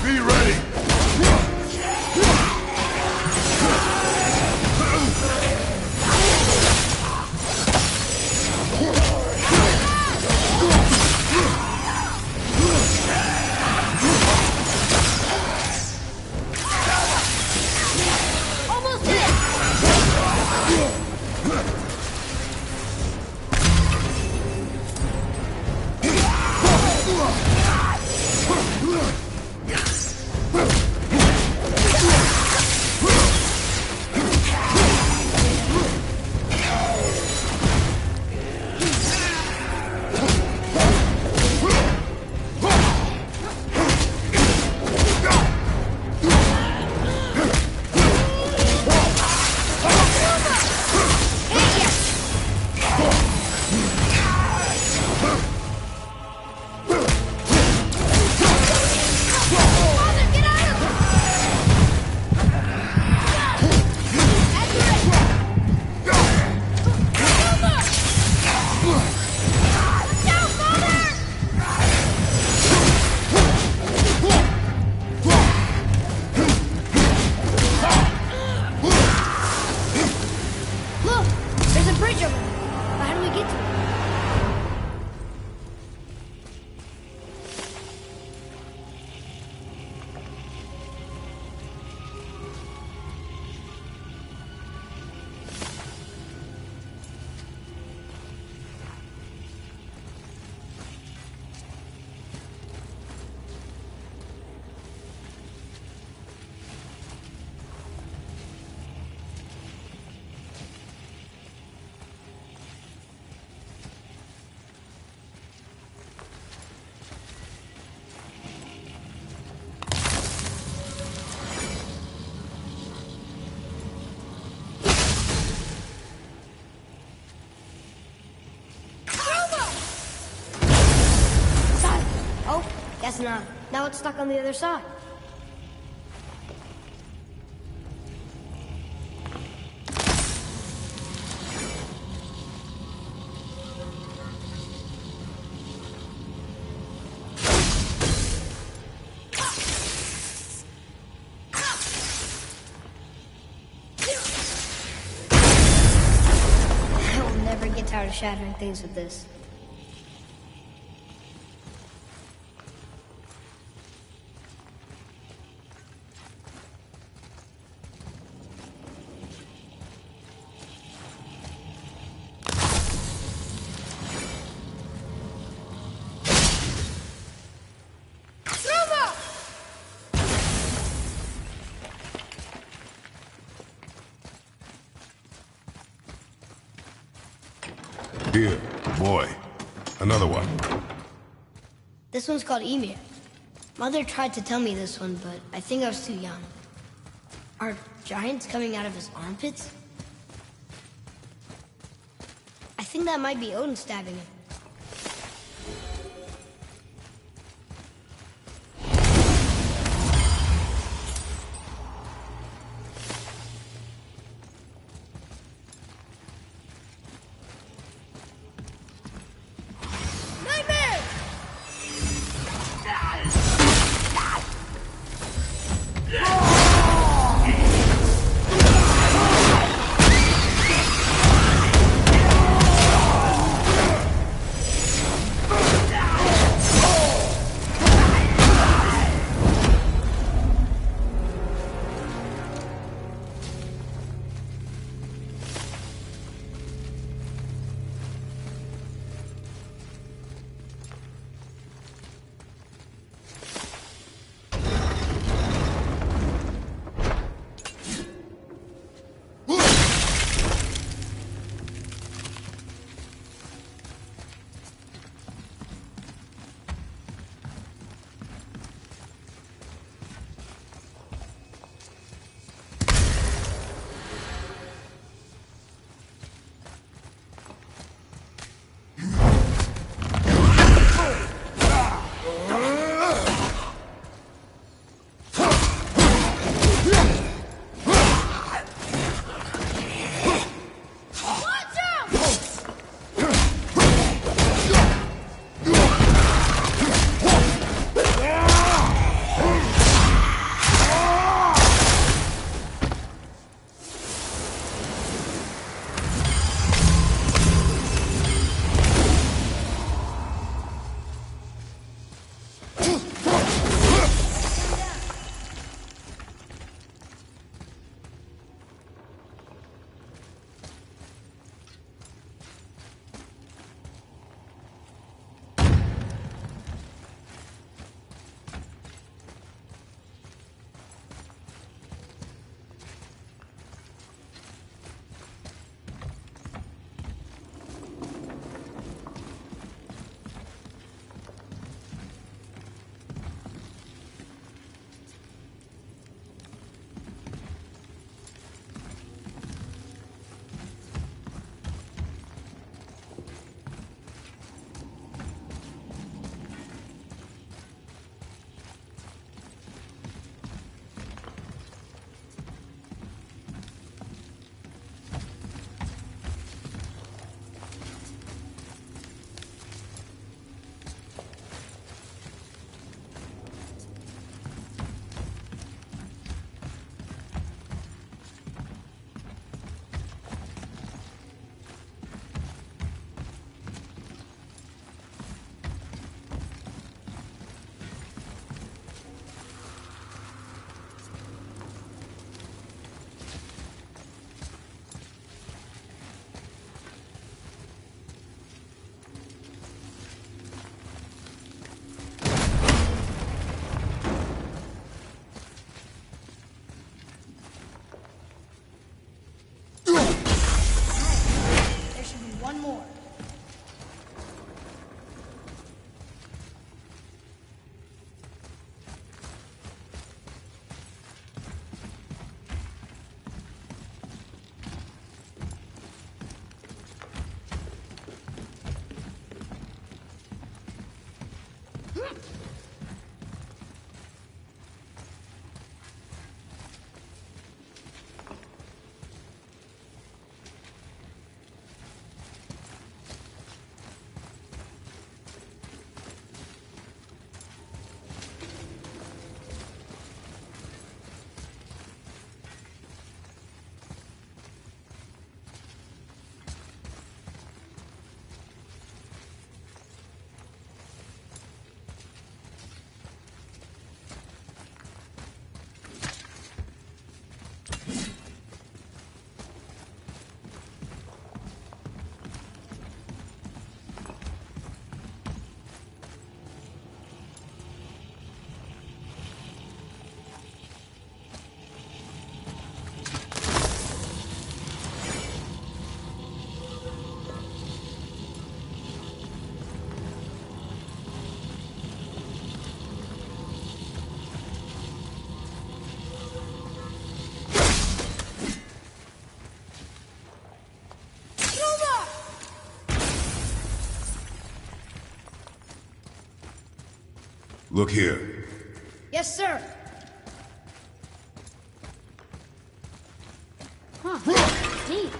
Be ready! Guess not. Now it's stuck on the other side. I will never get tired of shattering things with this. Here, boy. Another one. This one's called Emir. Mother tried to tell me this one, but I think I was too young. Are giants coming out of his armpits? I think that might be Odin stabbing him. Look here. Yes, sir. Huh. Neat.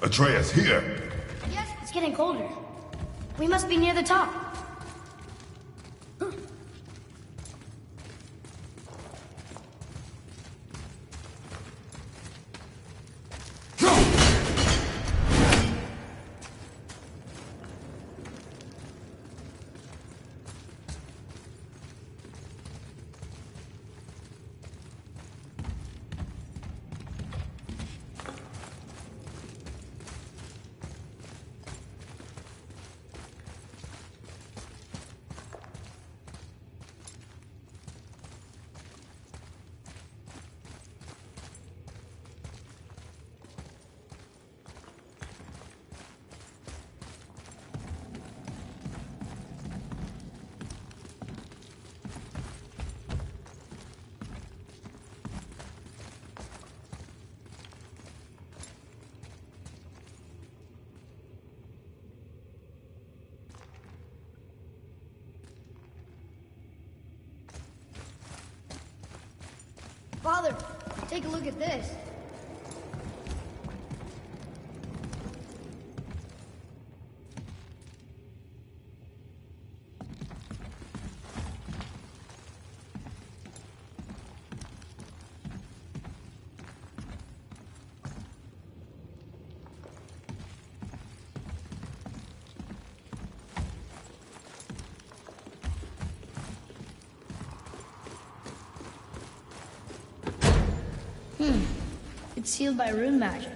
Atreus, here! Yes, it's getting colder. We must be near the top. Father, take a look at this. It's sealed by rune magic.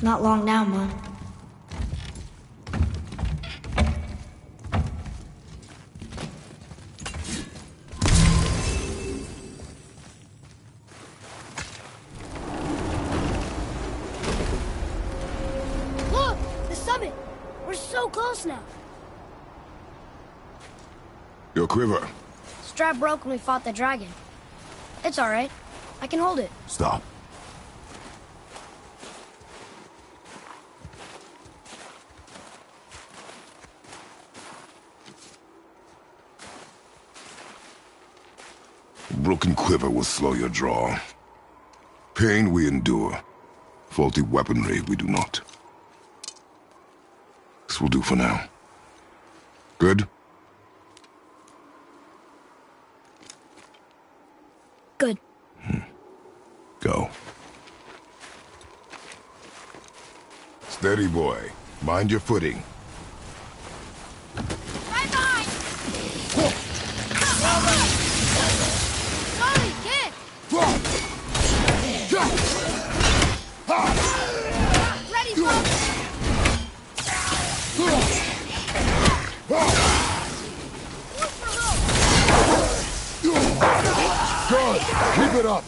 Not long now, Mom. Look! The summit! We're so close now. Your quiver. Strap broke when we fought the dragon. It's all right. I can hold it. Stop. Broken quiver will slow your draw. Pain we endure. Faulty weaponry we do not. This will do for now. Good? Good. Go. Steady, boy. Mind your footing. Right behind! Sorry, kid! Ready, bro! Good! Keep it up!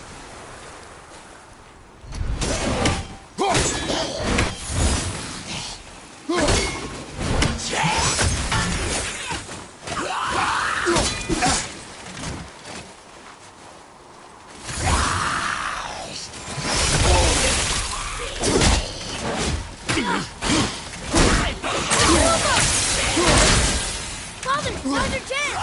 Father, now's your chance!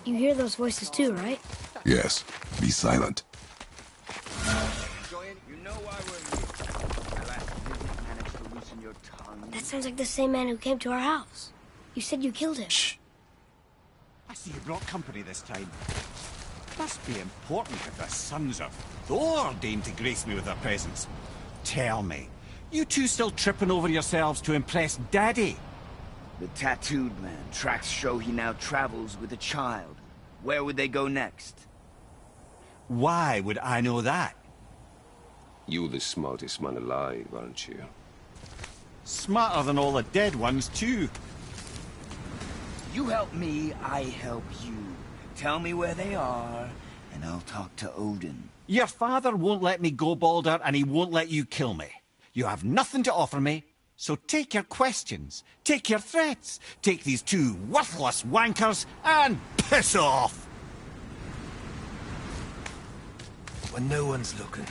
You hear those voices too, right? Yes. Be silent. You know why we're here. My last visit managed to loosen your tongue. That sounds like the same man who came to our house. You said you killed him. Shh. I see you brought company this time. Must be important if the sons of Thor deign to grace me with their presence. Tell me, you two still tripping over yourselves to impress Daddy? The tattooed man. Tracks show he now travels with a child. Where would they go next? Why would I know that? You the smartest man alive, aren't you? Smarter than all the dead ones, too. You help me, I help you. Tell me where they are, and I'll talk to Odin. Your father won't let me go, Baldur, and he won't let you kill me. You have nothing to offer me, so take your questions, take your threats, take these two worthless wankers, and piss off! When no one's looking,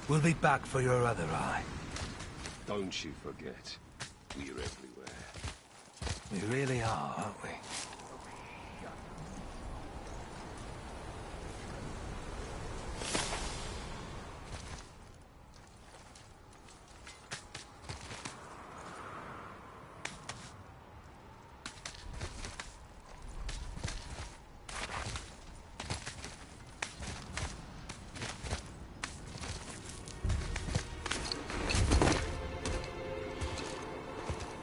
we'll be back for your other eye. Don't you forget, we're everywhere. We really are, aren't we?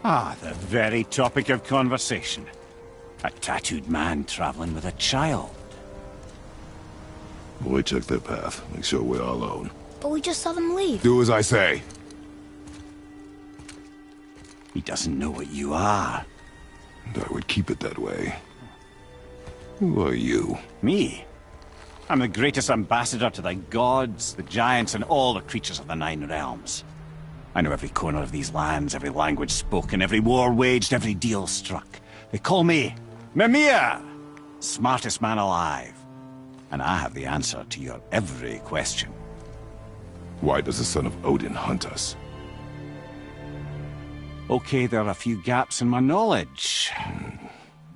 Ah, the very topic of conversation. A tattooed man traveling with a child. We check their path. Make sure we're all alone. But we just saw them leave. Do as I say. He doesn't know what you are. And I would keep it that way. Who are you? Me? I'm the greatest ambassador to the gods, the giants, and all the creatures of the Nine Realms. I know every corner of these lands, every language spoken, every war waged, every deal struck. They call me Mimir, smartest man alive. And I have the answer to your every question. Why does the son of Odin hunt us? Okay, there are a few gaps in my knowledge.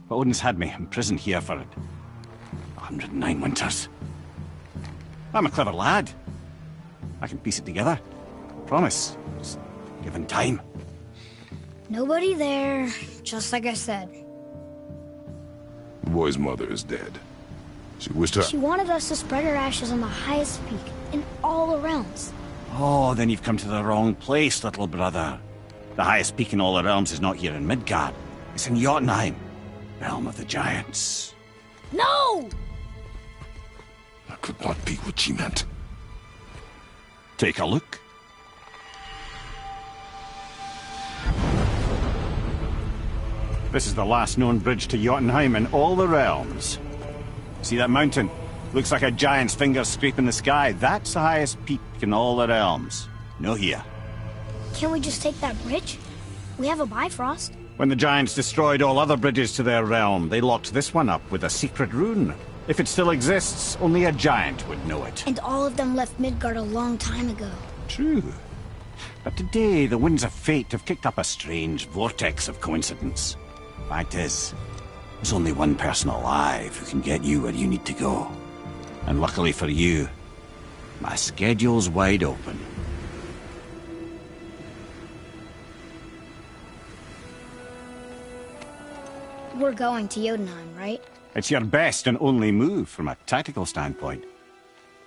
But Odin's had me imprisoned here for 109 winters. I'm a clever lad. I can piece it together. Promise. Just given time. Nobody there, just like I said. The boy's mother is dead. She wished her... She wanted us to spread her ashes on the highest peak in all the realms. Oh, then you've come to the wrong place, little brother. The highest peak in all the realms is not here in Midgard. It's in Jotunheim, realm of the giants. No! That could not be what she meant. Take a look. This is the last known bridge to Jotunheim in all the realms. See that mountain? Looks like a giant's fingers scraping the sky. That's the highest peak in all the realms. No here. Can't we just take that bridge? We have a Bifrost. When the giants destroyed all other bridges to their realm, they locked this one up with a secret rune. If it still exists, only a giant would know it. And all of them left Midgard a long time ago. True. But today, the winds of fate have kicked up a strange vortex of coincidence. Fact is, there's only one person alive who can get you where you need to go. And luckily for you, my schedule's wide open. We're going to Jotunheim, right? It's your best and only move from a tactical standpoint.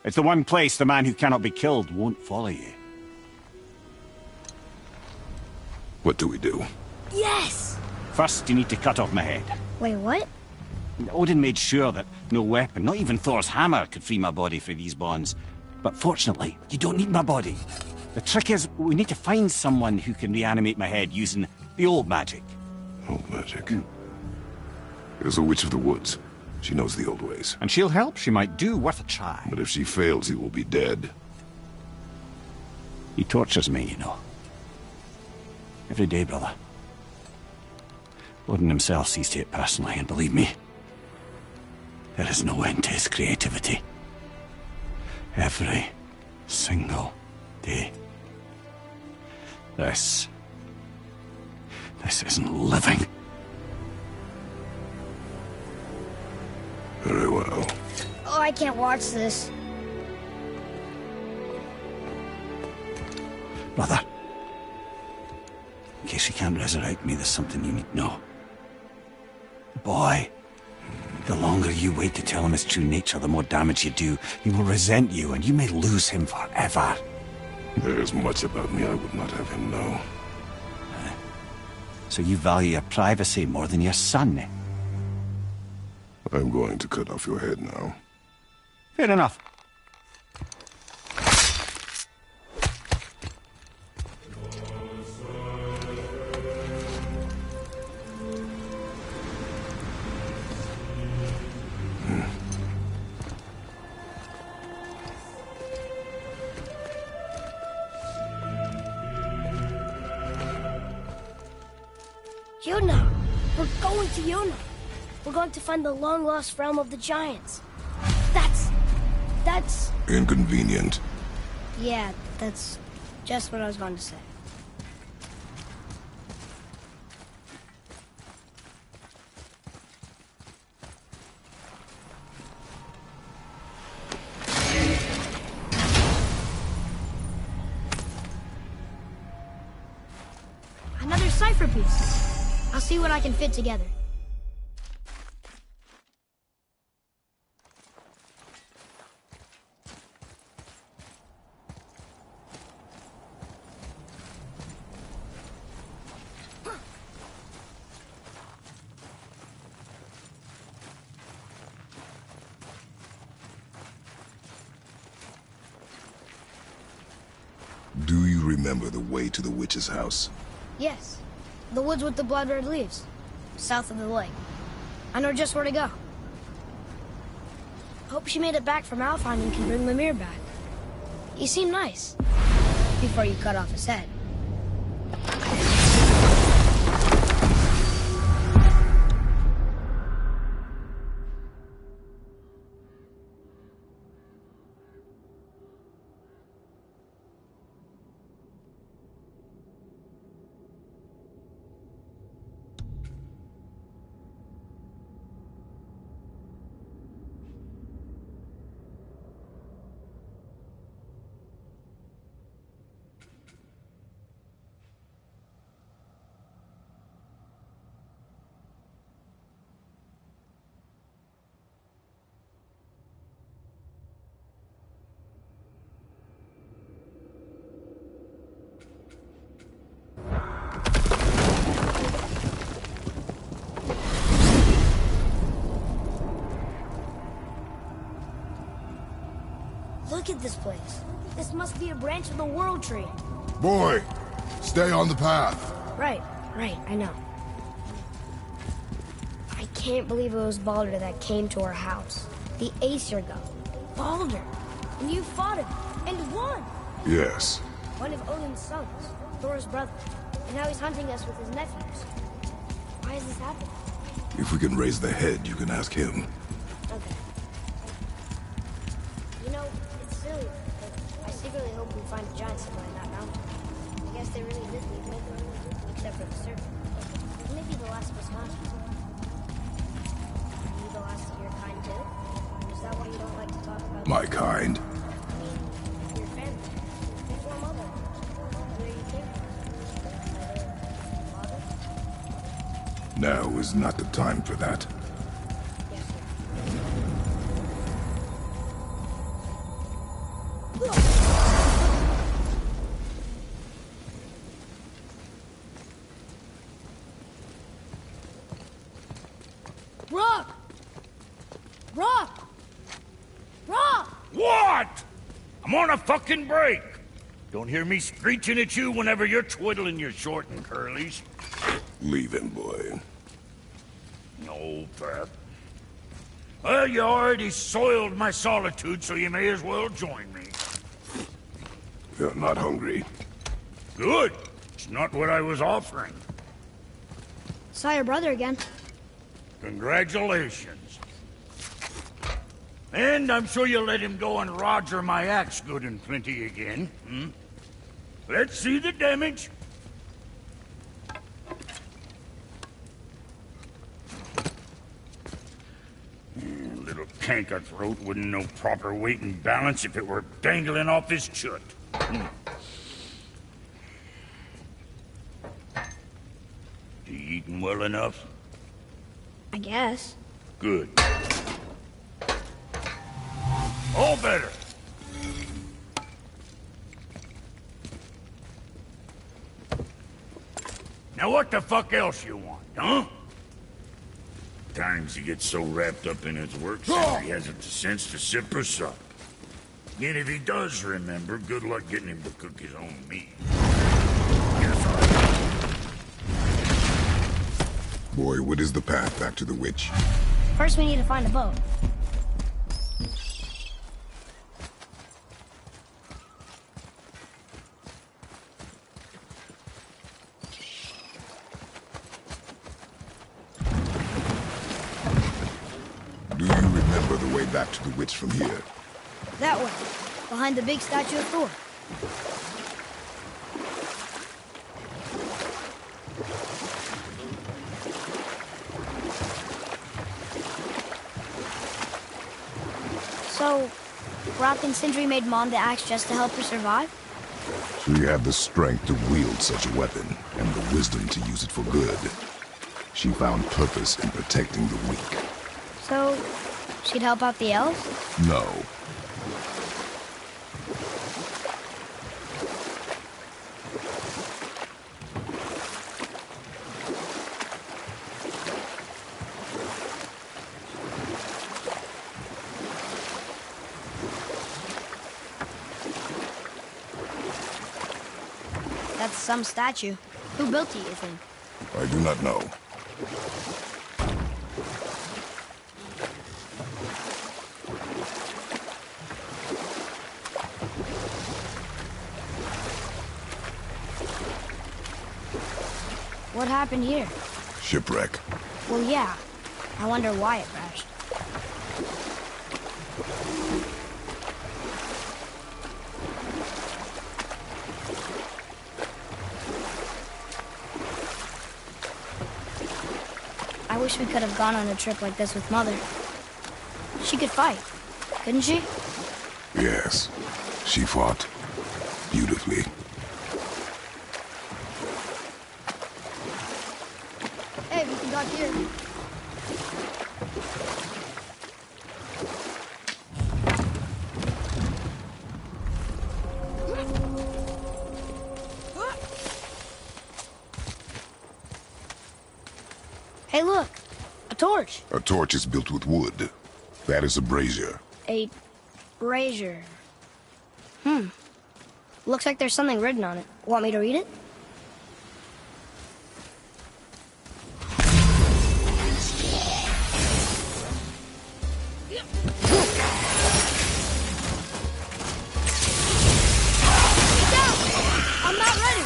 It's the one place the man who cannot be killed won't follow you. What do we do? Yes! First, you need to cut off my head. Wait, what? Odin made sure that no weapon, not even Thor's hammer, could free my body from these bonds. But fortunately, you don't need my body. The trick is, we need to find someone who can reanimate my head using the old magic. Old magic. There's a witch of the woods. She knows the old ways. And she'll help, she might do, worth a try. But if she fails, he will be dead. He tortures me, you know. Every day, brother. Odin himself sees to it personally, and believe me, there is no end to his creativity. Every single day. This isn't living. Her I can't watch this. Brother, in case you can't resurrect me, there's something you need to know. Boy, the longer you wait to tell him his true nature, the more damage you do. He will resent you, and you may lose him forever. There is much about me I would not have him know. So you value your privacy more than your son, eh? I'm going to cut off your head now. Fair enough. Yuna! We're going to Yuna! We're going to find the long-lost realm of the Giants. That's... Inconvenient. Yeah, that's just what I was going to say. Another cipher piece. I'll see what I can fit together. Do you remember the way to the witch's house? Yes. The woods with the blood-red leaves. South of the lake. I know just where to go. Hope she made it back from Alfheim and can bring Mimir back. He seemed nice. Before you cut off his head. Look at this place. This must be a branch of the World Tree. Boy, stay on the path. Right, I know. I can't believe it was Baldur that came to our house. The Aesir god. Baldur! And you fought him, and won! Yes. One of Odin's sons, Thor's brother. And now he's hunting us with his nephews. Why is this happening? If we can raise the head, you can ask him. Okay. You know, it's silly, but I secretly hope we find a giant somewhere in that mountain. I guess they really did leave me, except for the serpent. Maybe the last of us monsters. Are you the last of your kind too? Is that why you don't like to talk about My kind? I mean, your family. Before mother. Where you came from. Mother? Father? Now is not the time for that. Yes, sir. Rock! Rock! Rock! What? I'm on a fucking break. Don't hear me screeching at you whenever you're twiddling your short and curlies. Leave him, boy. No, Pat. Well, you already soiled my solitude, so you may as well join me. You're not hungry. Good. It's not what I was offering. Saw your brother again. Congratulations. And I'm sure you'll let him go and roger my axe good and plenty again, hmm? Let's see the damage. A little canker-throat wouldn't know proper weight and balance if it were dangling off his chut. You eating well enough? I guess. Good. All better. Now what the fuck else you want, huh? Times he gets so wrapped up in his work, Sentry hasn't the sense to sip or sup. And if he does remember, good luck getting him to cook his own meat. Guess Boy, what is the path back to the witch? First we need to find a boat. Do you remember the way back to the witch from here? That way, behind the big statue of Thor. So, Rock and Sindri made Mom the axe just to help her survive? She had the strength to wield such a weapon, and the wisdom to use it for good. She found purpose in protecting the weak. So, she'd help out the elves? No. That's some statue. Who built it, you think? I do not know. What happened here? Shipwreck. Well, yeah. I wonder why it crashed. I wish we could have gone on a trip like this with Mother. She could fight, couldn't she? Yes. She fought beautifully. Hey, we can dock here. Hey, look! A torch! A torch is built with wood. That is a brazier. A brazier. Looks like there's something written on it. Want me to read it? I'm not ready!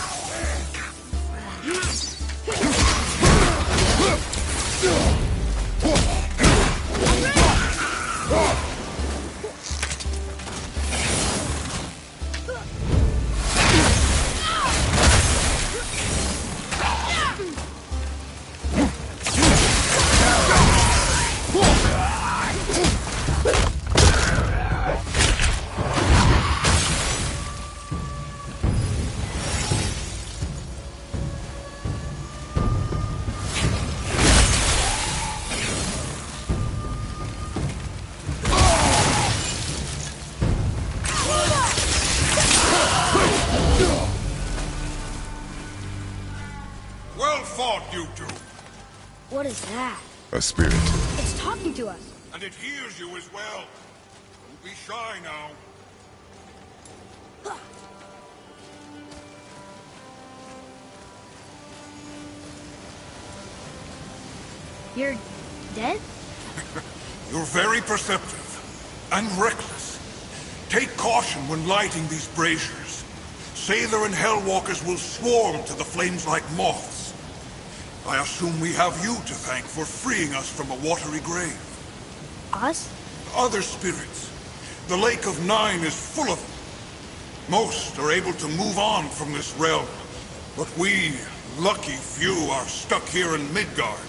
Well fought, you two. What is that? A spirit. It's talking to us. And it hears you as well. Don't be shy now. You're dead? You're very perceptive. And reckless. Take caution when lighting these braziers. Sailor and Hellwalkers will swarm to the flames like moths. I assume we have you to thank for freeing us from a watery grave. Us? Other spirits. The Lake of Nine is full of them. Most are able to move on from this realm. But we, lucky few, are stuck here in Midgard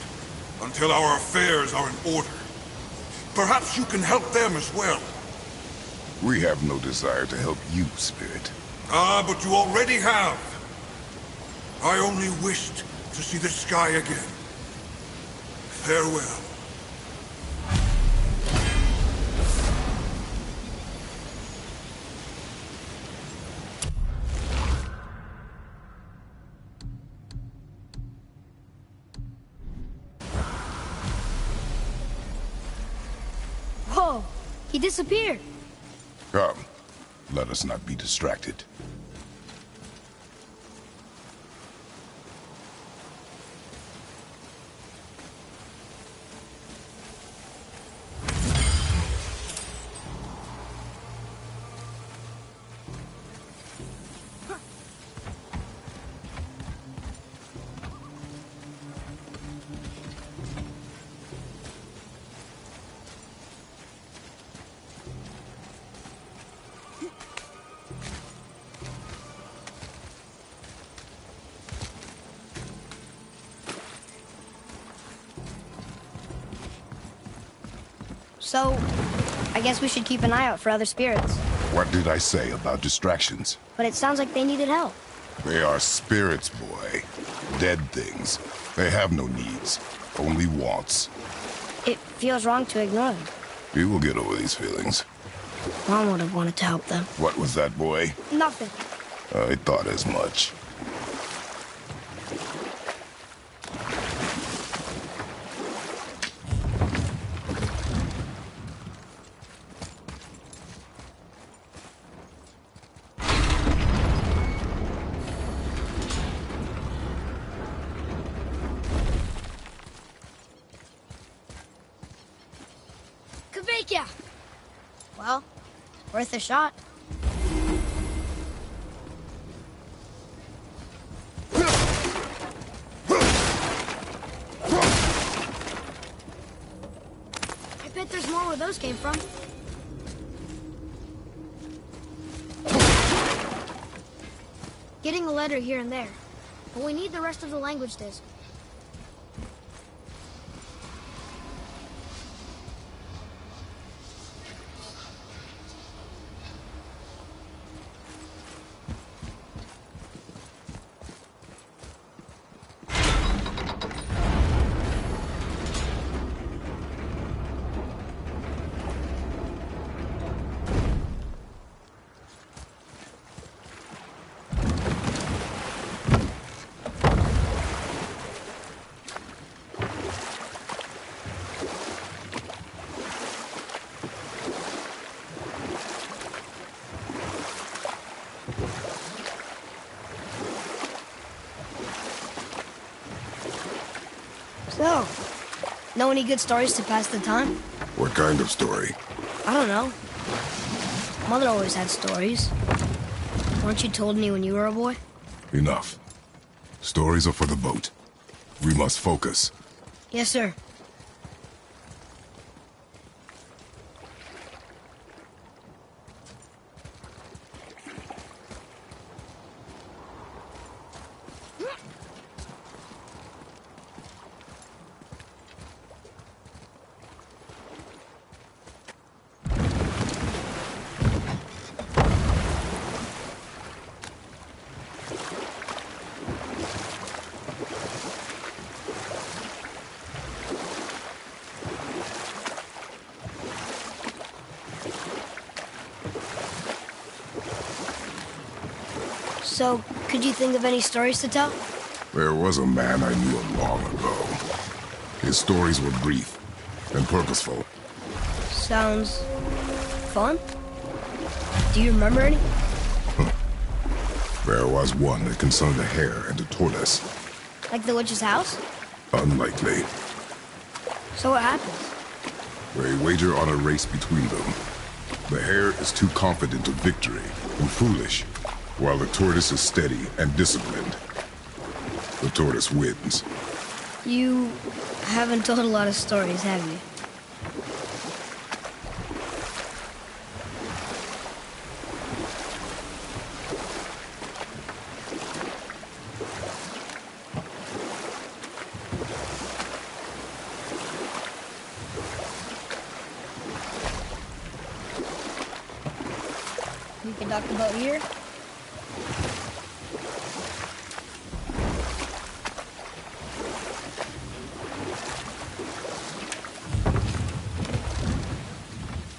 until our affairs are in order. Perhaps you can help them as well. We have no desire to help you, Spirit. Ah, but you already have. I only wished to see the sky again. Farewell. Whoa! He disappeared. Come, let us not be distracted. So, I guess we should keep an eye out for other spirits. What did I say about distractions? But it sounds like they needed help. They are spirits, boy. Dead things. They have no needs, only wants. It feels wrong to ignore them. You will get over these feelings. Mom would have wanted to help them. What was that, boy? Nothing. I thought as much. Kveikja! Well, worth a shot. I bet there's more where those came from. Getting a letter here and there. But we need the rest of the language disc. So, know any good stories to pass the time? What kind of story? I don't know. Mother always had stories. Weren't you told any when you were a boy? Enough. Stories are for the boat. We must focus. Yes, sir. So, could you think of any stories to tell? There was a man I knew long ago. His stories were brief and purposeful. Sounds fun. Do you remember any? There was one that concerned a hare and a tortoise. Like the witch's house? Unlikely. So what happened? They wager on a race between them. The hare is too confident of victory and foolish, while the tortoise is steady and disciplined. The tortoise wins. You haven't told a lot of stories, have you? dock the boat here?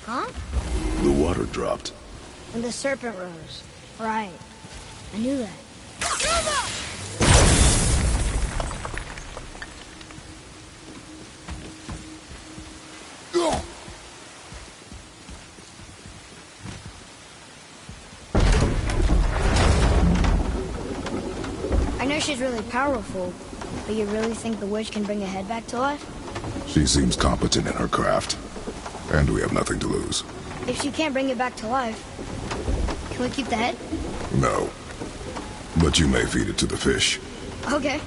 Huh? The water dropped. And the serpent rose. Right. I knew that. I know she's really powerful, but you really think the witch can bring a head back to life? She seems competent in her craft. And we have nothing to lose. If she can't bring it back to life, can we keep the head? No. But you may feed it to the fish. Okay.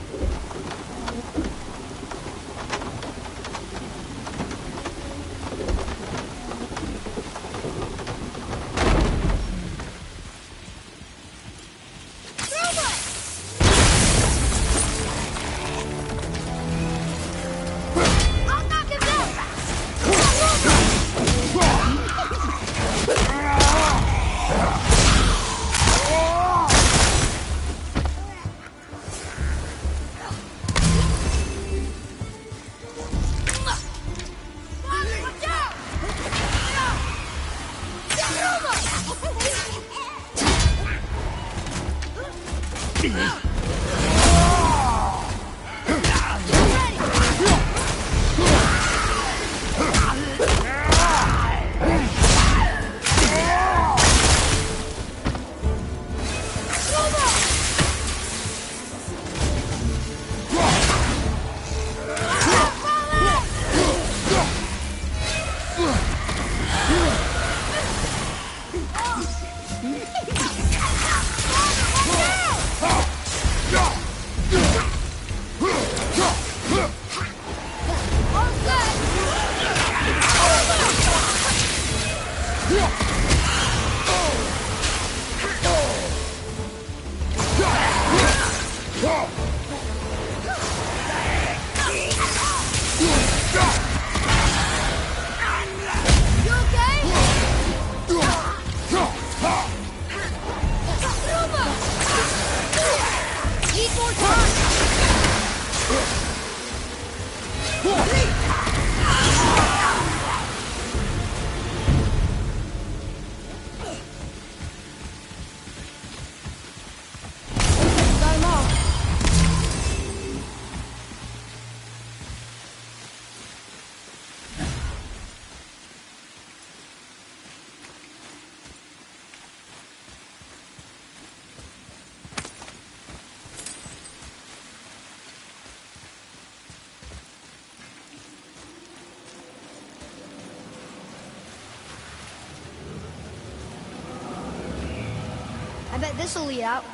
I bet this'll lead out.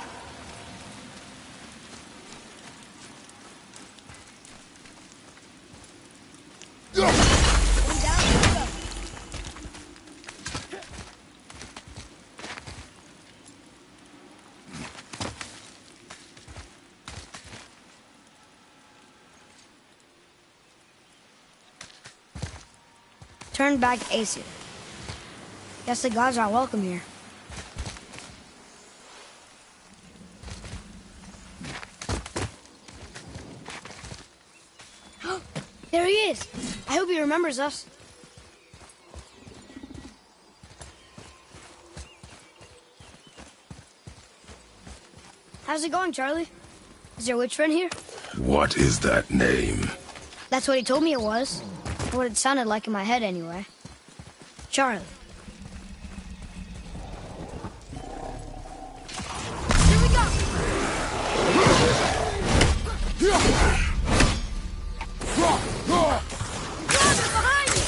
Turn back Aesir. Guess the gods aren't welcome here. There he is! I hope he remembers us. How's it going, Charlie? Is your witch friend here? What is that name? That's what he told me it was. Or what it sounded like in my head, anyway. Charlie. Here we go! Behind you!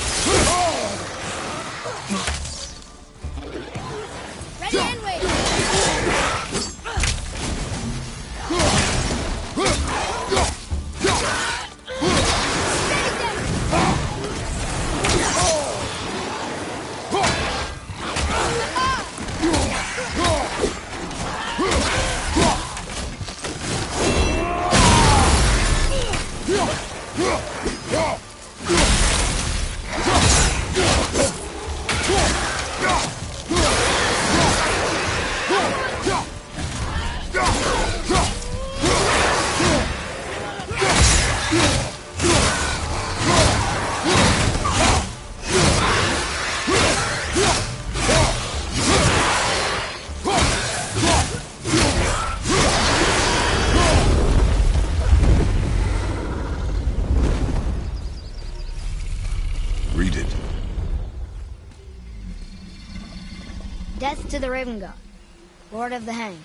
Ready and wait! Steady them! Read it. Death to the Raven God, Lord of the Hang.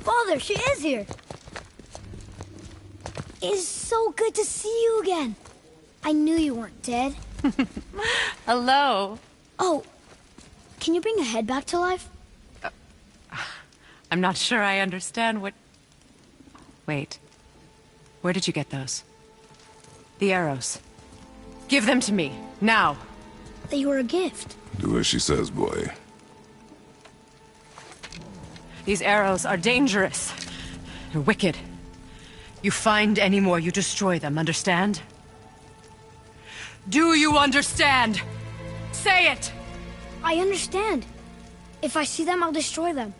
Father, she is here! It is so good to see you again. I knew you weren't dead. Hello. Oh, can you bring a head back to life? I'm not sure I understand what... Wait. Where did you get those? The arrows. Give them to me, now. They were a gift. Do as she says, boy. These arrows are dangerous. They're wicked. You find any more, you destroy them, understand? Do you understand? Say it! I understand. If I see them, I'll destroy them.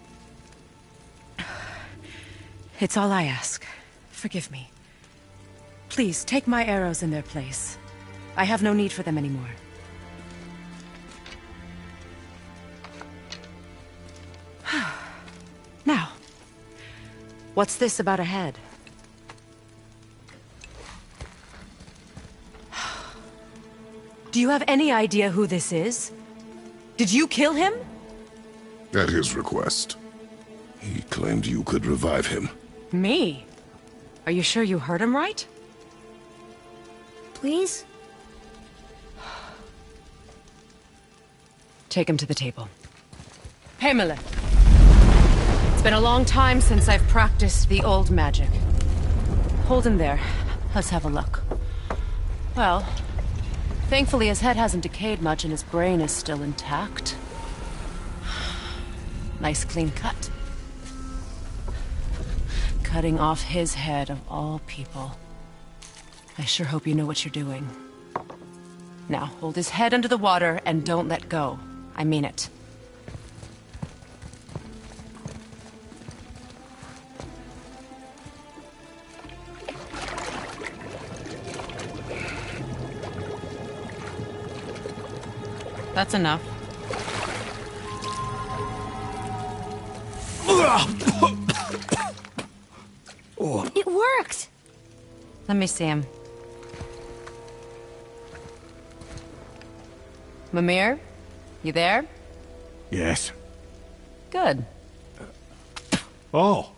It's all I ask. Forgive me. Please, take my arrows in their place. I have no need for them anymore. Now, what's this about a head? Do you have any idea who this is? Did you kill him? At his request. He claimed you could revive him. Me? Are you sure you heard him right? Please? Take him to the table. Pamela. It's been a long time since I've practiced the old magic. Hold him there. Let's have a look. Well, thankfully his head hasn't decayed much and his brain is still intact. Nice clean cut. Cutting off his head of all people. I sure hope you know what you're doing. Now, hold his head under the water and don't let go. I mean it. That's enough. It worked! Let me see him. Mimir? You there? Yes. Good. Oh.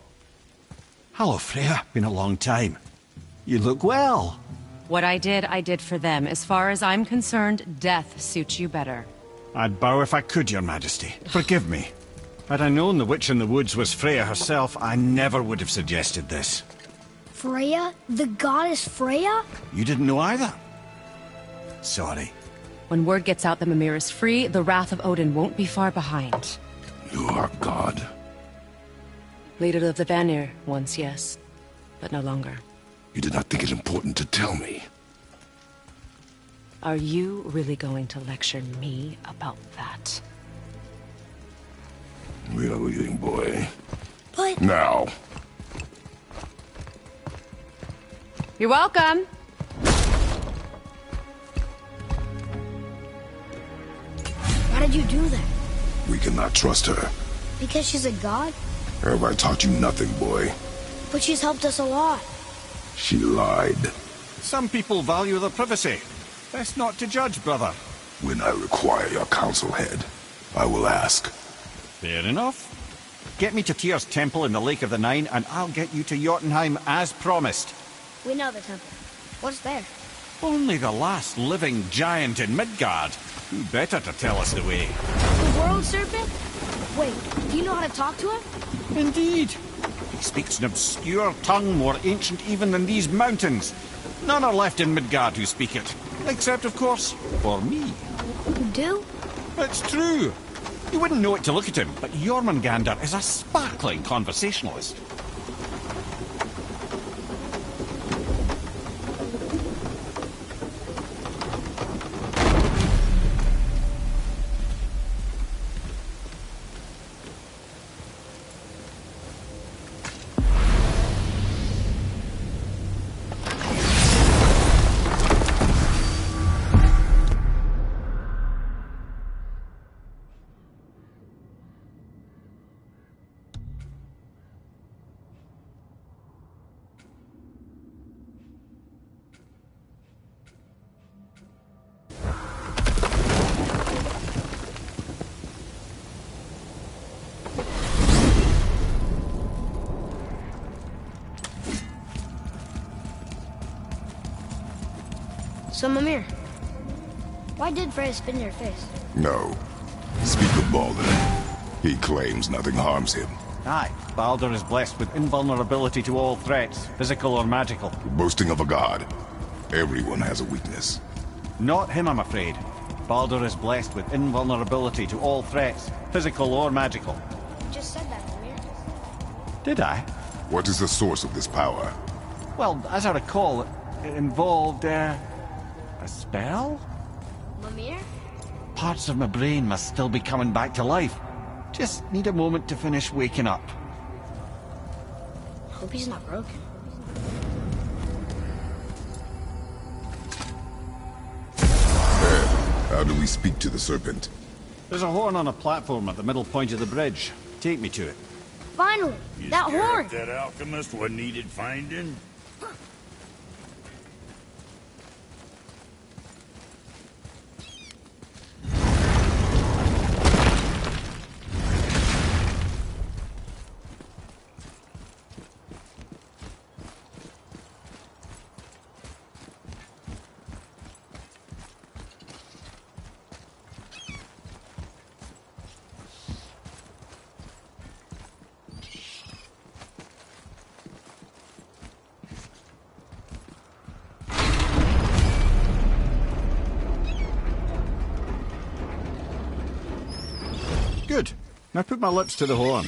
Hello, Freya. Been a long time. You look well. What I did for them. As far as I'm concerned, death suits you better. I'd bow if I could, Your Majesty. Forgive me. Had I known the witch in the woods was Freya herself, I never would have suggested this. Freya? The goddess Freya? You didn't know either? Sorry. When word gets out that Mimir is free, the wrath of Odin won't be far behind. You are God. Leader of the Vanir, once, yes. But no longer. You did not think it important to tell me. Are you really going to lecture me about that? We are leaving, boy. But... Now. You're welcome! Why did you do that? We cannot trust her. Because she's a god? Have I taught you nothing, boy? But she's helped us a lot. She lied. Some people value their privacy. Best not to judge, brother. When I require your council head, I will ask. Fair enough. Get me to Tyr's temple in the Lake of the Nine, and I'll get you to Jotunheim as promised. We know the temple. What's there? Only the last living giant in Midgard. Who better to tell us the way? The world serpent? Wait, do you know how to talk to him? Indeed. He speaks an obscure tongue more ancient even than these mountains. None are left in Midgard who speak it. Except, of course, for me. You do? It's true. You wouldn't know it to look at him, but Jormungandr is a sparkling conversationalist. So, Mimir, why did Freya spit in your face? No. Speak of Baldur. He claims nothing harms him. Aye, Baldur is blessed with invulnerability to all threats, physical or magical. Boasting of a god. Everyone has a weakness. Not him, I'm afraid. Baldur is blessed with invulnerability to all threats, physical or magical. You just said that, Mimir. Did I? What is the source of this power? Well, as I recall, it involved, a spell? Mimir? Parts of my brain must still be coming back to life. Just need a moment to finish waking up. Hope he's not broken. How do we speak to the serpent? There's a horn on a platform at the middle point of the bridge. Take me to it. Finally! You That scared horn! that alchemist what needed finding? Good. Now put my lips to the horn.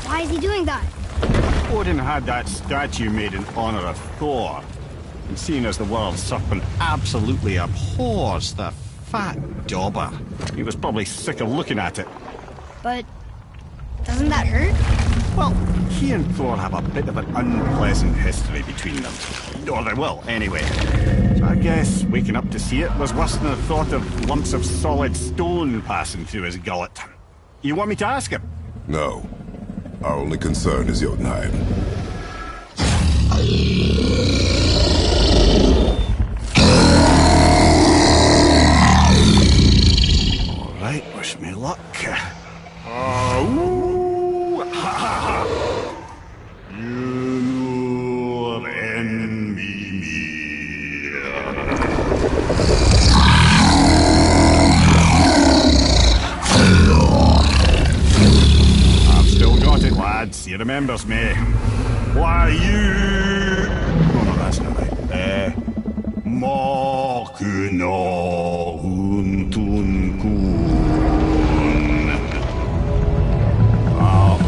Why is he doing that? Odin had that statue made in honor of Thor. And seeing as the world serpent absolutely abhors the fat dauber, he was probably sick of looking at it. But doesn't that hurt? Well, he and Thor have a bit of an unpleasant history between them. Or they will, anyway. So I guess waking up to see it was worse than the thought of lumps of solid stone passing through his gullet. You want me to ask him? No. Our only concern is Jotunheim. All right, wish me luck. Ooh, ha, ha, ha. You envy me. I've still got it, lads. He remembers me. Why, you... Oh, no, that's not right. Makuna Huntunkun. Aon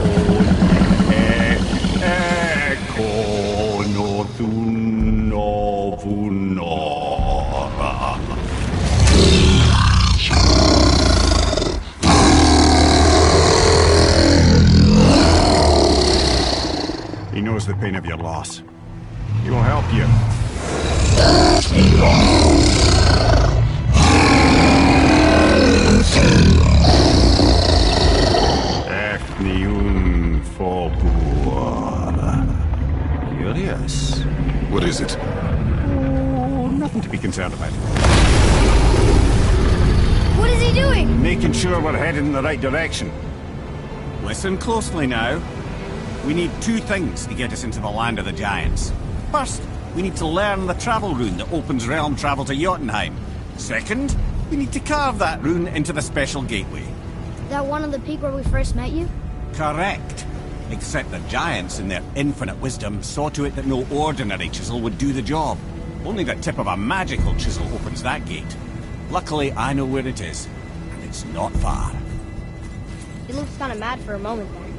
Ekonotunnovunora. He knows the pain of your loss. He will help you. Ethniun Fobuar. Curious. What is it? Oh, nothing to be concerned about. What is he doing? Making sure we're headed in the right direction. Listen closely now. We need two things to get us into the land of the giants. First, we need to learn the travel rune that opens realm travel to Jotunheim. Second, we need to carve that rune into the special gateway. That one on the peak where we first met you? Correct. Except the giants, in their infinite wisdom, saw to it that no ordinary chisel would do the job. Only the tip of a magical chisel opens that gate. Luckily, I know where it is, and it's not far. He looked kind of mad for a moment there.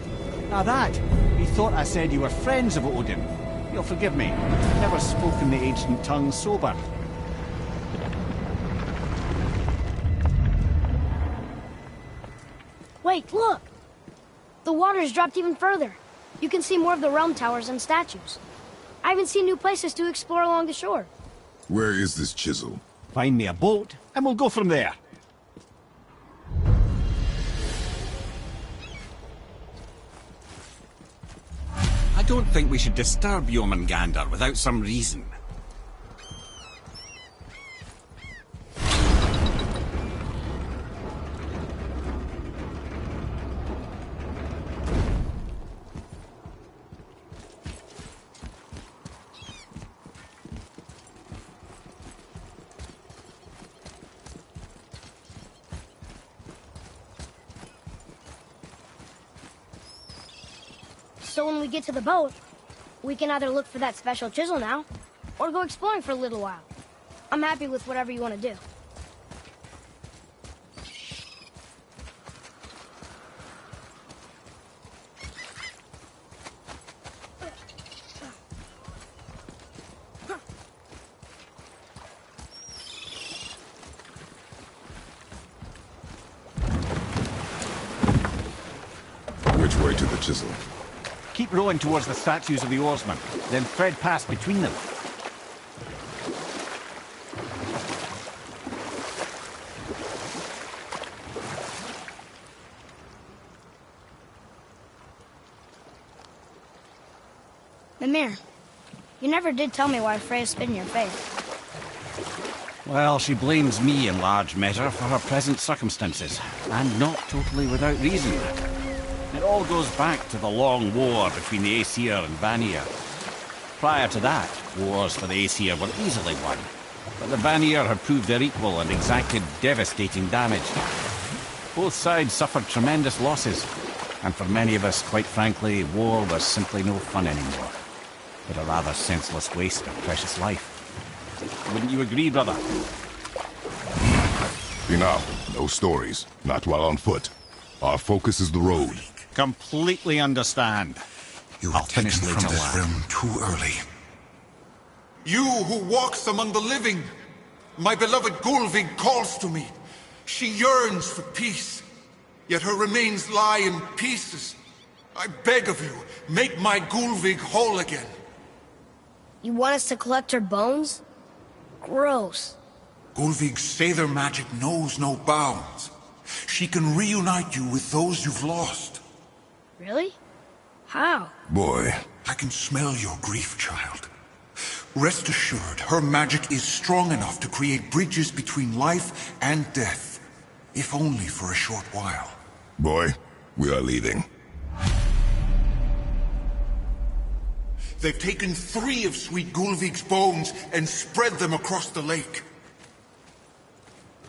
Now that, he thought I said you were friends of Odin. You'll forgive me. I've never spoken the ancient tongue sober. Wait, look! The water's dropped even further. You can see more of the realm towers and statues. I even see new places to explore along the shore. Where is this chisel? Find me a boat, and we'll go from there. I don't think we should disturb Jormungandr without some reason. So when we get to the boat, we can either look for that special chisel now, or go exploring for a little while. I'm happy with whatever you want to do. Which way to the chisel? Keep rowing towards the statues of the oarsmen, then thread past between them. Mimir, you never did tell me why Freya spit in your face. Well, she blames me in large measure for her present circumstances, and not totally without reason. It all goes back to the long war between the Aesir and Vanir. Prior to that, wars for the Aesir were easily won, but the Vanir had proved their equal and exacted devastating damage. Both sides suffered tremendous losses, and for many of us, quite frankly, war was simply no fun anymore, but a rather senseless waste of precious life. Wouldn't you agree, brother? Enough. No stories. Not while on foot. Our focus is the road. Completely understand. You I'll were taken finish later, from this lad. realm too early. You who walks among the living, my beloved Gulvig calls to me. She yearns for peace, yet her remains lie in pieces. I beg of you, make my Gulvig whole again. You want us to collect her bones? Gross. Gulvig's Seidr magic knows no bounds. She can reunite you with those you've lost. Really? How? Boy. I can smell your grief, child. Rest assured, her magic is strong enough to create bridges between life and death, if only for a short while. Boy, we are leaving. They've taken 3 of sweet Gulvig's bones and spread them across the lake.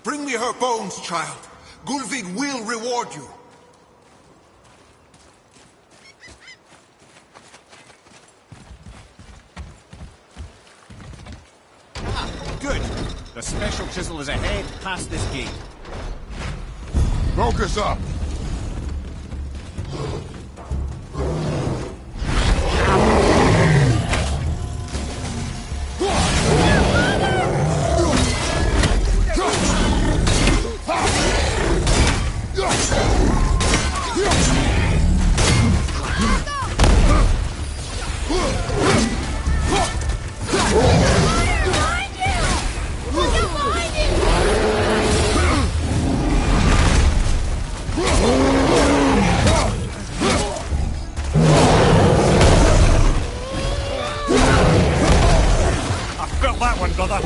Bring me her bones, child. Gulvig will reward you. Good. The special chisel is ahead, past this gate. Focus up! That one, brother.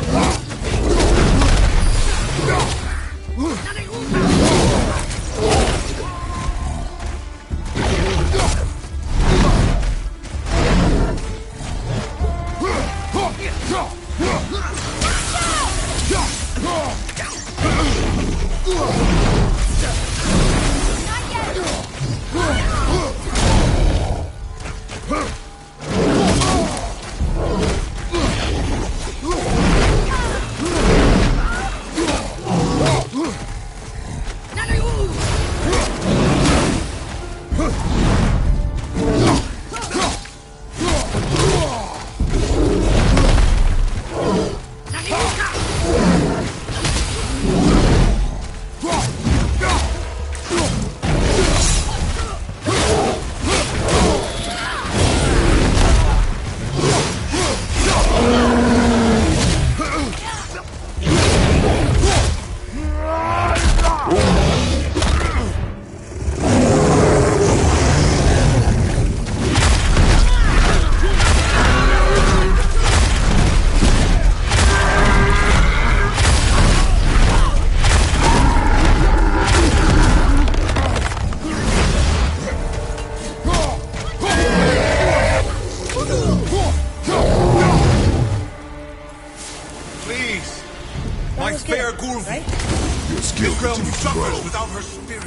My was fair good, Gulvi. right? Your skill This realm continues to grow. suffers without her spirit.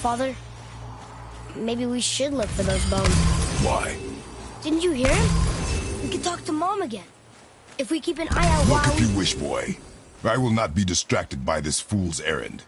Father, maybe we should look for those bones. Why? Didn't you hear him? We could talk to Mom again. If we keep an eye out Look while if you wish, boy. I will not be distracted by this fool's errand.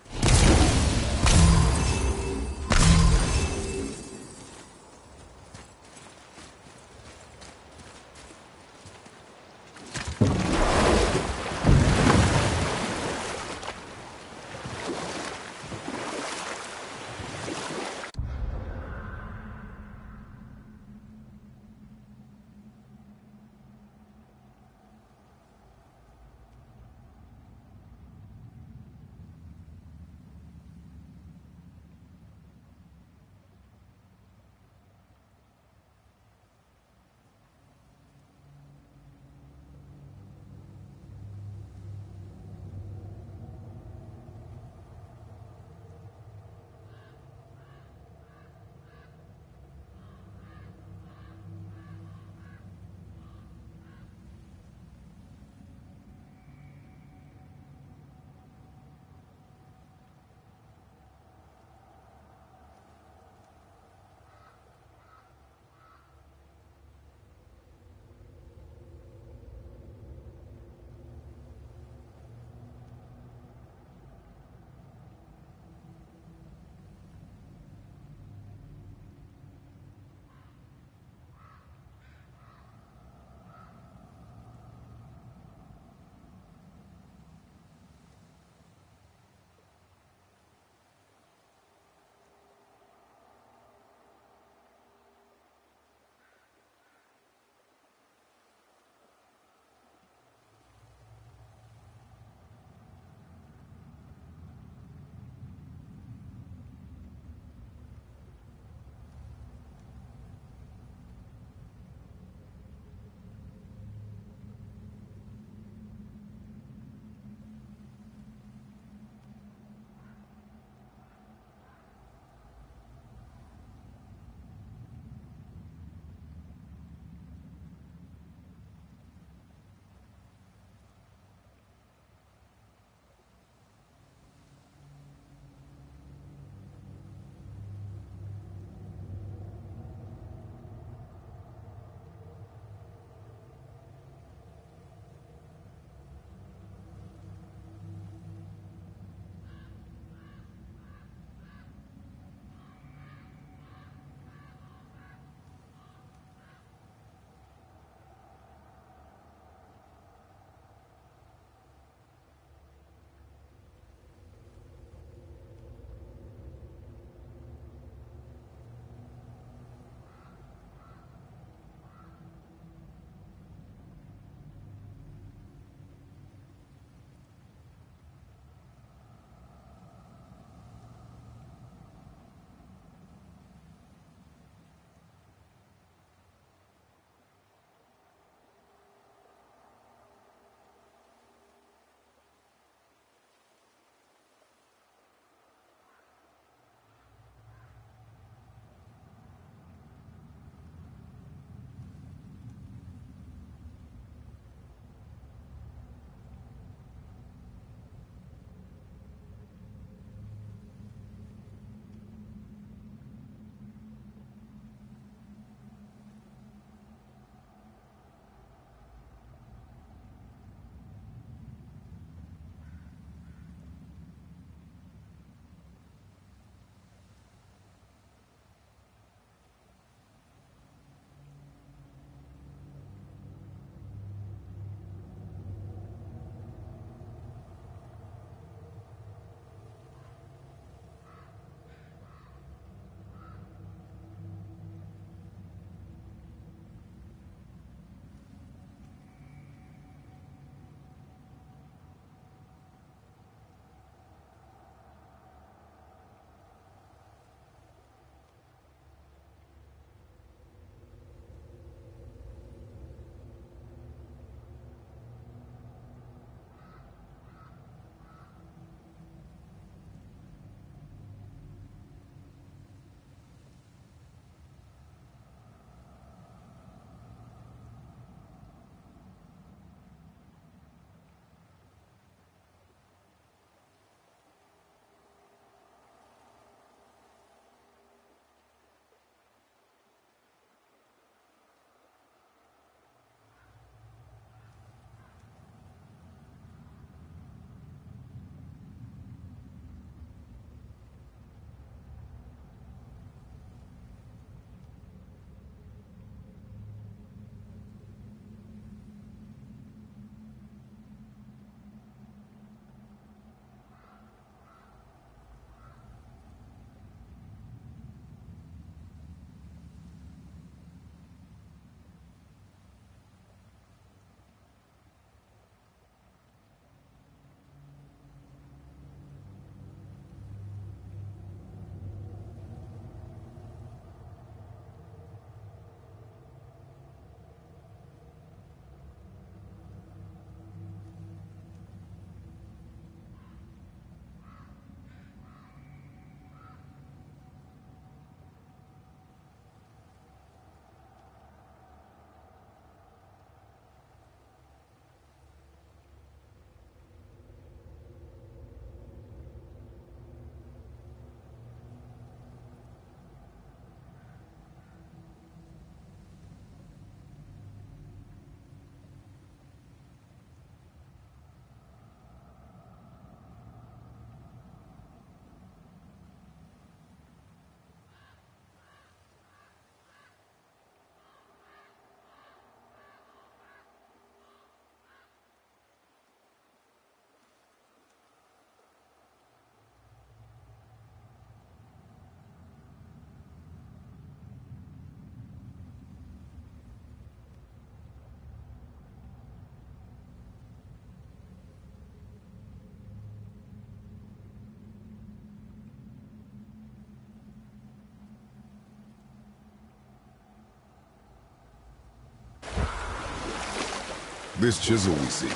This chisel we seek,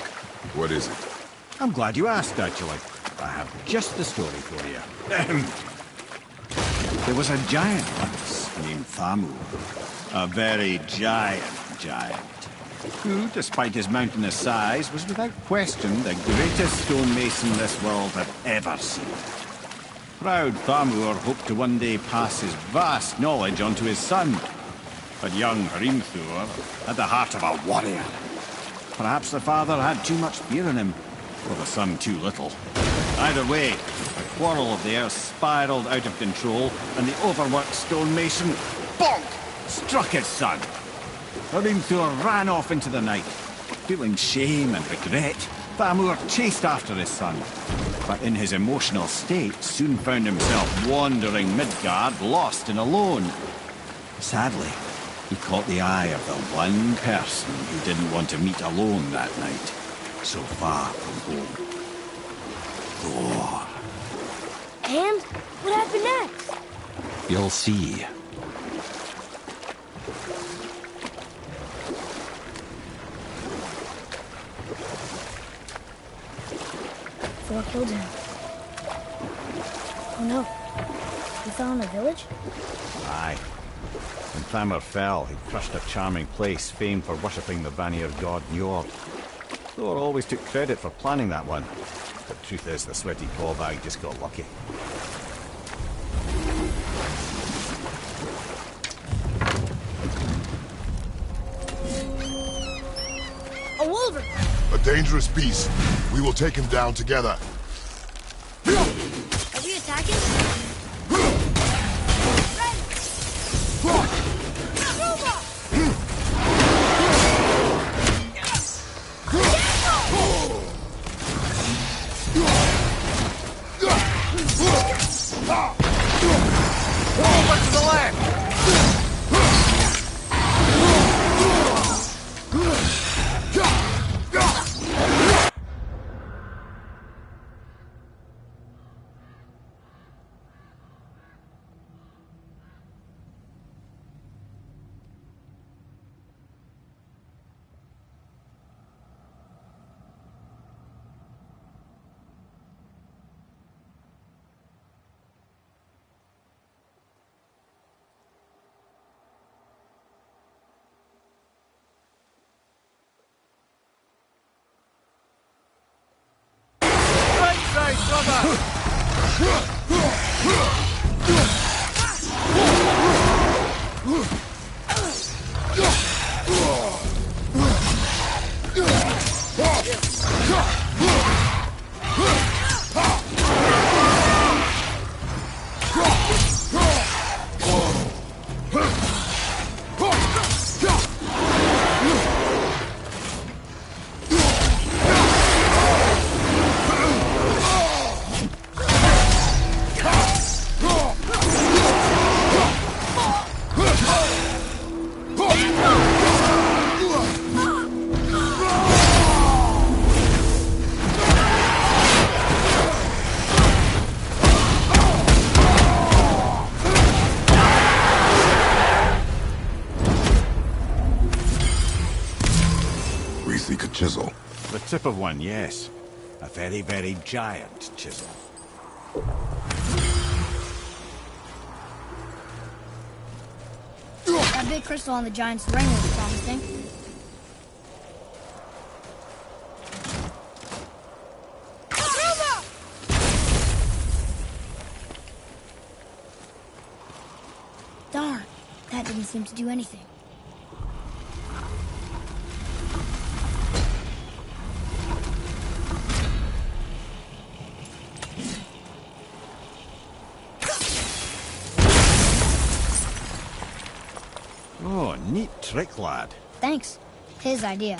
what is it? I'm glad you asked, actually. I have just the story for you. There was a giant once named Thamur. A very giant, who, despite his mountainous size, was without question the greatest stonemason this world had ever seen. Proud Thamur hoped to one day pass his vast knowledge on to his son. But young Hrimthur had the heart of a warrior. Perhaps the father had too much fear in him, or the son too little. Either way, a quarrel of theirs spiraled out of control, and the overworked stonemason, bonk, struck his son. Hrimthur ran off into the night. Feeling shame and regret, Thamur chased after his son, but in his emotional state soon found himself wandering Midgard, lost and alone. Sadly, he caught the eye of the one person who didn't want to meet alone that night, so far from home. Thor. And what happened next? You'll see. Thor killed him. Oh no. He fell in the village? Aye. When Thamur fell, he crushed a charming place famed for worshipping the Vanir god Njord. Thor always took credit for planning that one. But truth is, the sweaty clawbag just got lucky. A wolverine! A dangerous beast. We will take him down together. Are we attacking? Chisel. The tip of one, yes. A very, very giant chisel. That big crystal on the giant's ring was promising. Darn, that didn't seem to do anything. Oh, neat trick, lad. Thanks. His idea.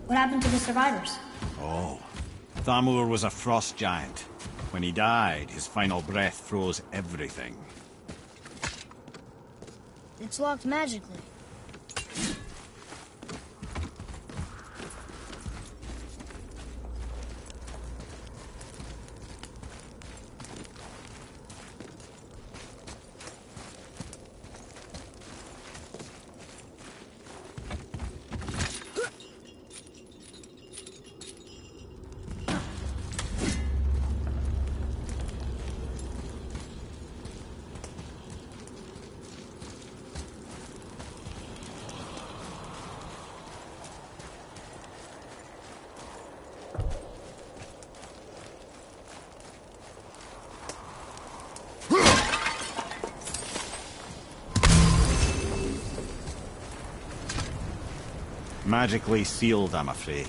What happened to the survivors? Thamur was a frost giant. When he died, his final breath froze everything. It's locked magically. Magically sealed, I'm afraid.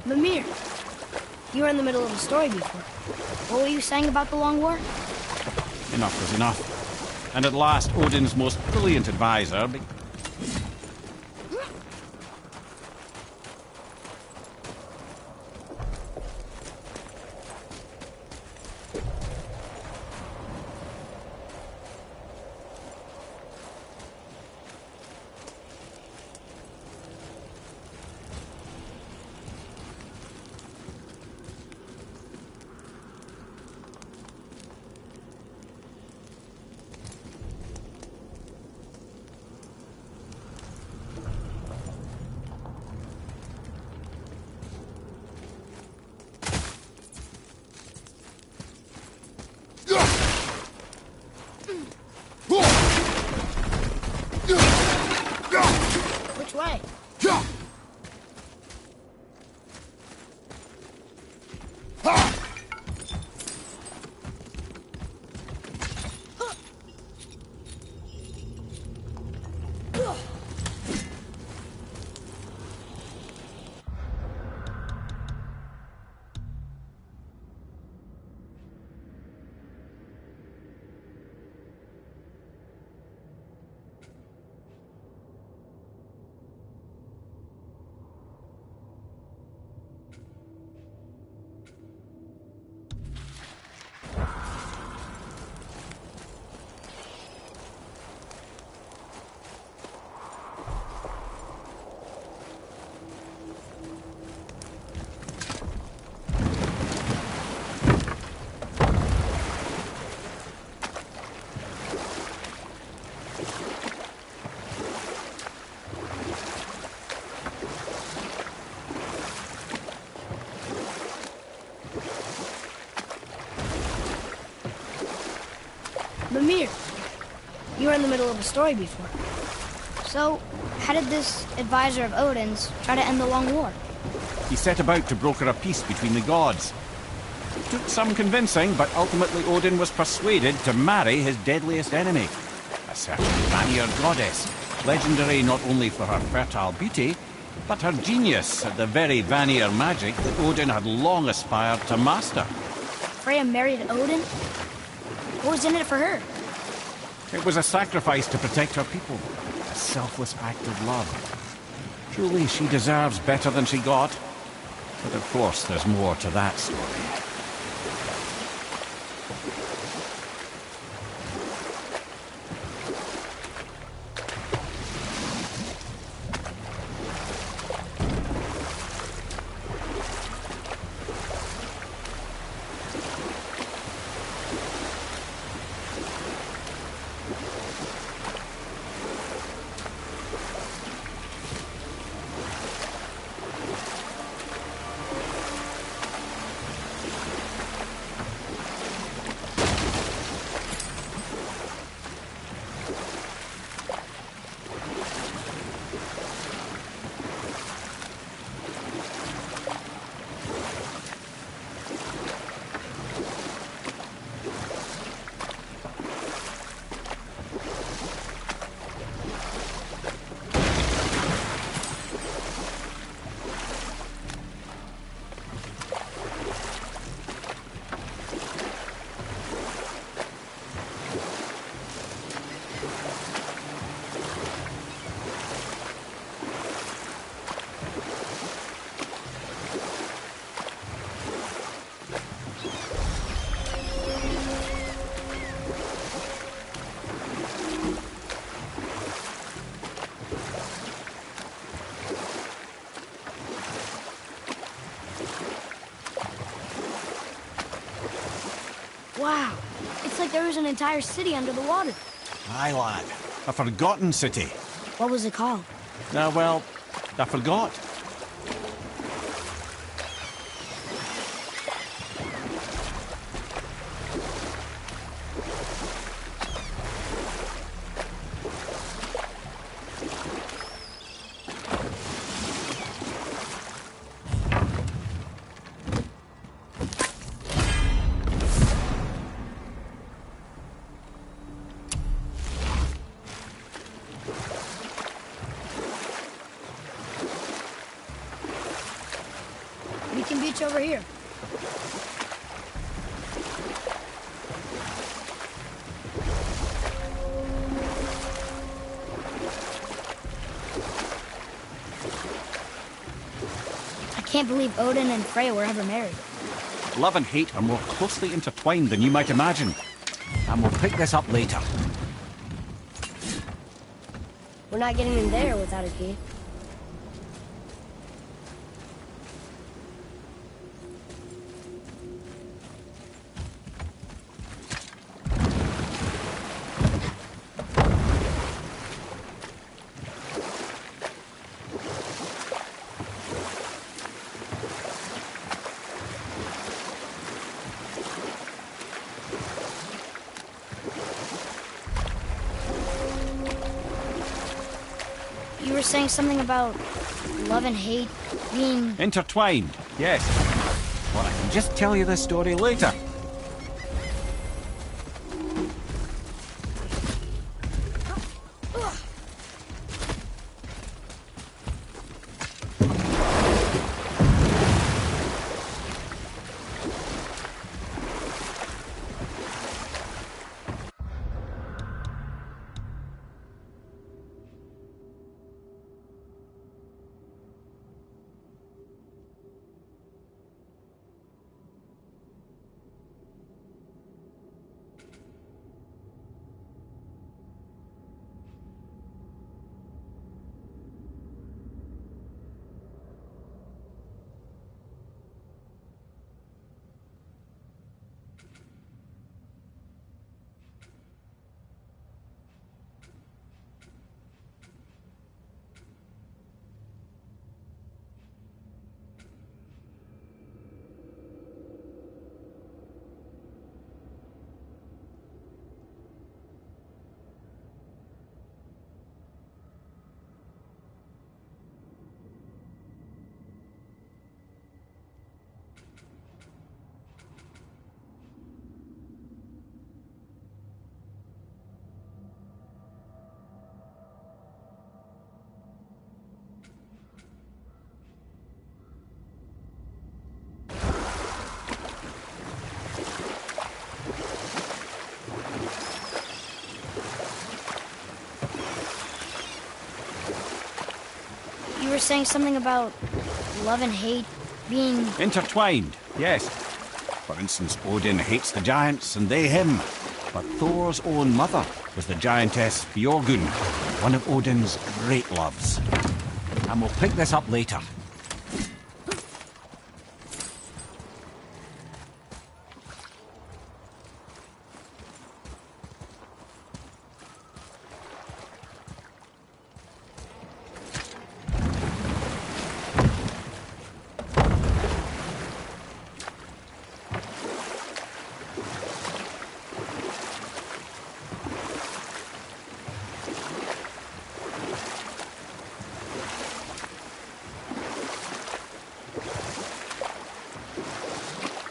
Mimir, you were in the middle of a story before. What were you saying about the Long War? Enough was enough. And at last, Odin's most brilliant advisor... Mimir, you were in the middle of a story before. So, how did this advisor of Odin's try to end the long war? He set about to broker a peace between the gods. It took some convincing, but ultimately Odin was persuaded to marry his deadliest enemy, a certain Vanir goddess, legendary not only for her fertile beauty, but her genius at the very Vanir magic that Odin had long aspired to master. Freya married Odin? What was in it for her? It was a sacrifice to protect her people, a selfless act of love. Truly, she deserves better than she got. But of course, there's more to that story. Wow, it's like there was an entire city under the water. Aye, lad. A forgotten city. What was it called? Well, I forgot. We can beach over here. I can't believe Odin and Freya were ever married. Love and hate are more closely intertwined than you might imagine. And we'll pick this up later. We're not getting in there without a key. You were saying something about love and hate being... Intertwined, yes. Well, I can just tell you this story later. saying something about love and hate being... Intertwined, yes. For instance, Odin hates the giants and they him. But Thor's own mother was the giantess Björgund, one of Odin's great loves. And we'll pick this up later.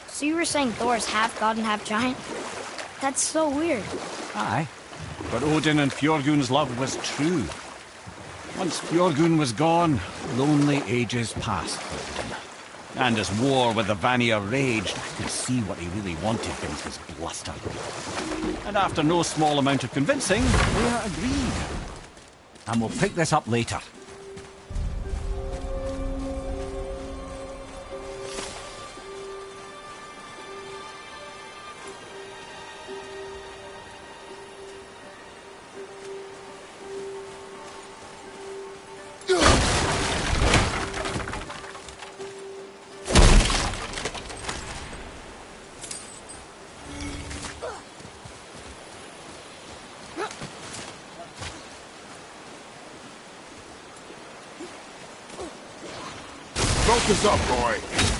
So you were saying Thor's half god and half giant? That's so weird. Aye. But Odin and Fjörgund's love was true. Once Fjörgund was gone, lonely ages passed for Odin. And as war with the Vanir raged, I could see what he really wanted in his bluster. And after no small amount of convincing, they agreed. And we'll pick this up later. Focus up, boy.